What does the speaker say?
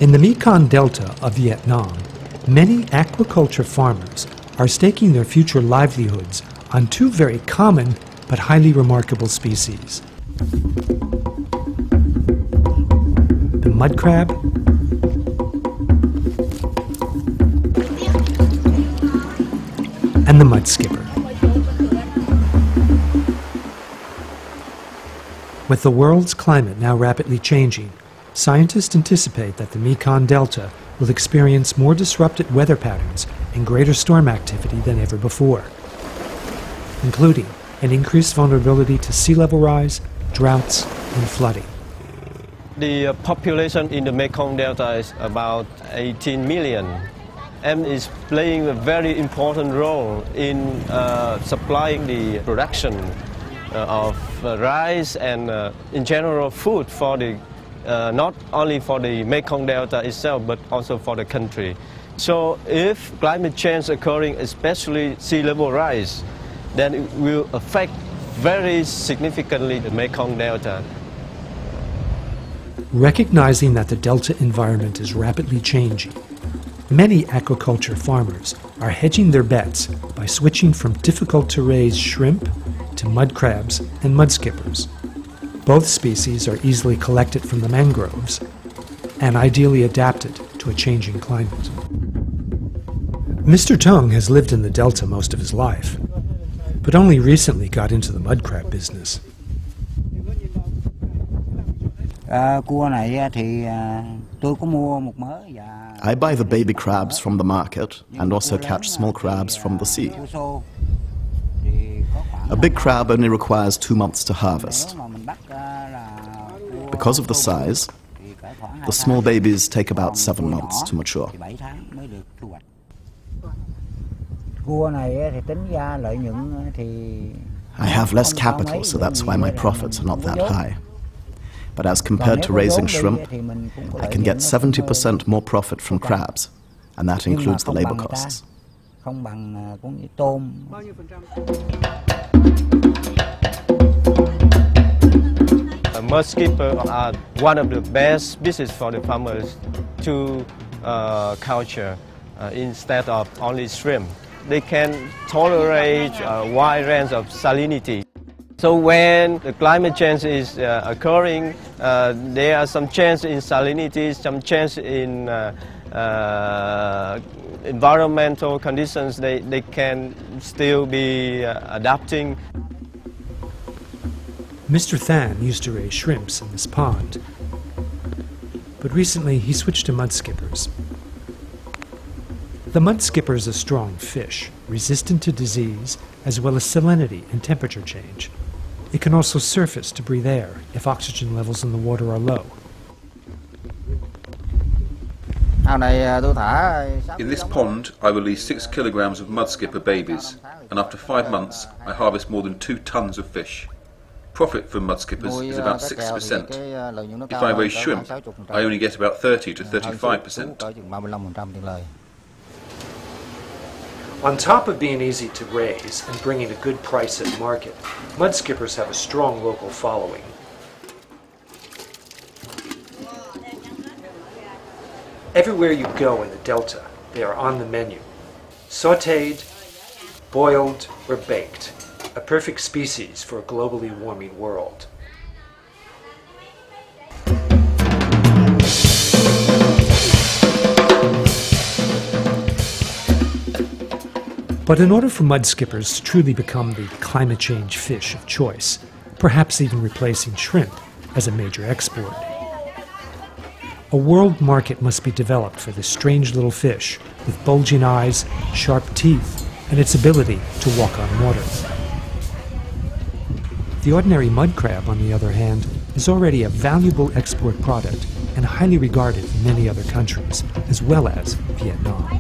In the Mekong Delta of Vietnam, many aquaculture farmers are staking their future livelihoods on two very common but highly remarkable species: the mud crab and the mud skipper. With the world's climate now rapidly changing, scientists anticipate that the Mekong Delta will experience more disrupted weather patterns and greater storm activity than ever before, including an increased vulnerability to sea level rise, droughts, and flooding. The population in the Mekong Delta is about 18 million and is playing a very important role in supplying the production of rice and in general food for the not only for the Mekong Delta itself but also for the country. So if climate change occurring, especially sea level rise, then it will affect very significantly the Mekong Delta. Recognizing that the delta environment is rapidly changing, many aquaculture farmers are hedging their bets by switching from difficult-to-raise shrimp to mud crabs and mud skippers. Both species are easily collected from the mangroves and ideally adapted to a changing climate. Mr. Tung has lived in the delta most of his life, but only recently got into the mud crab business. I buy the baby crabs from the market and also catch small crabs from the sea. A big crab only requires 2 months to harvest. Because of the size, the small babies take about 7 months to mature. I have less capital, so that's why my profits are not that high. But as compared to raising shrimp, I can get 70% more profit from crabs, and that includes the labor costs. Mud skippers are one of the best business for the farmers to culture instead of only shrimp. They can tolerate a wide range of salinity. So when the climate change is occurring, there are some change in salinity, some change in environmental conditions. They can still be adapting. Mr. Than used to raise shrimps in this pond, but recently he switched to mud skippers. The mud skipper is a strong fish, resistant to disease as well as salinity and temperature change. It can also surface to breathe air if oxygen levels in the water are low. In this pond, I release 6 kilograms of mud skipper babies, and after 5 months, I harvest more than 2 tons of fish. Profit from mud skippers is about 6%. If I raise shrimp, I only get about 30 to 35%. On top of being easy to raise and bringing a good price at market, mud skippers have a strong local following. Everywhere you go in the Delta, they are on the menu. Sautéed, boiled, or baked. A perfect species for a globally warming world. But in order for mud skippers to truly become the climate change fish of choice, perhaps even replacing shrimp as a major export, a world market must be developed for this strange little fish with bulging eyes, sharp teeth, and its ability to walk on water. The ordinary mud crab, on the other hand, is already a valuable export product and highly regarded in many other countries, as well as Vietnam.